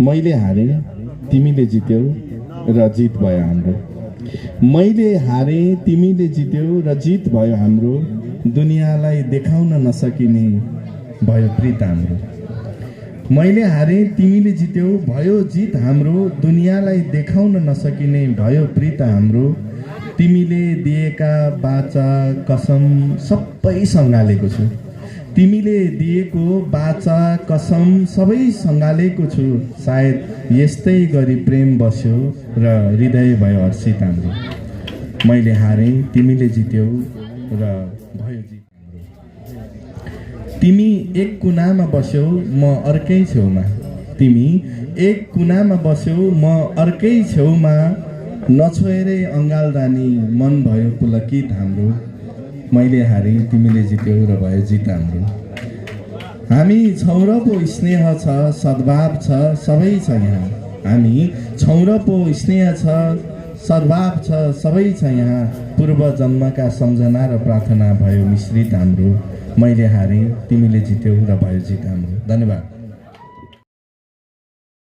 मैले हारे तिमीले जित्यौ र जित भयो हाम्रो। मैले हारे तिमीले जित्यौ र जित भयो हाम्रो। दुनियाँलाई देखाउन नसकिने भयो प्रीत हाम्रो। मैले हारे तिमीले जित्यौ भयो जित हाम्रो। दुनियाँलाई देखाउन नसकिने भयो प्रीत हाम्रो। तिमीले दिएका बाचा कसम सबै सँगालेको छु। तिमीले दिएको बाचा कसम सबै सँगालेको छु। सायद यस्तै गरी प्रेम बस्यो र हृदय भयो हर्षित हाम्रो। मैले हारे तिमीले जित्यौ र भयो जित हाम्रो। तिमी एक कुनामा बस्यौ म अर्कै छेउमा। तिमी एक कुनामा बस्यौ म अर्कै छेउमा। नछोएरै अङ्गालदानी मन भयो पुलकित हाम्रो। मैले हारे तिमीले जित्यौ र भयो जित हाम्रो। हामी छौँ र पो स्नेह छ सद्भाव छ सबै छ यहाँ। हामी छौँ र पो स्नेह छ सद्भाव छ सबै छ यहाँ। पूर्व जन्मका सम्झना र प्रार्थना भयो मिश्रित हाम्रो। मैले हारे तिमीले जित्यौ र भयो जित हाम्रो। धन्यवाद।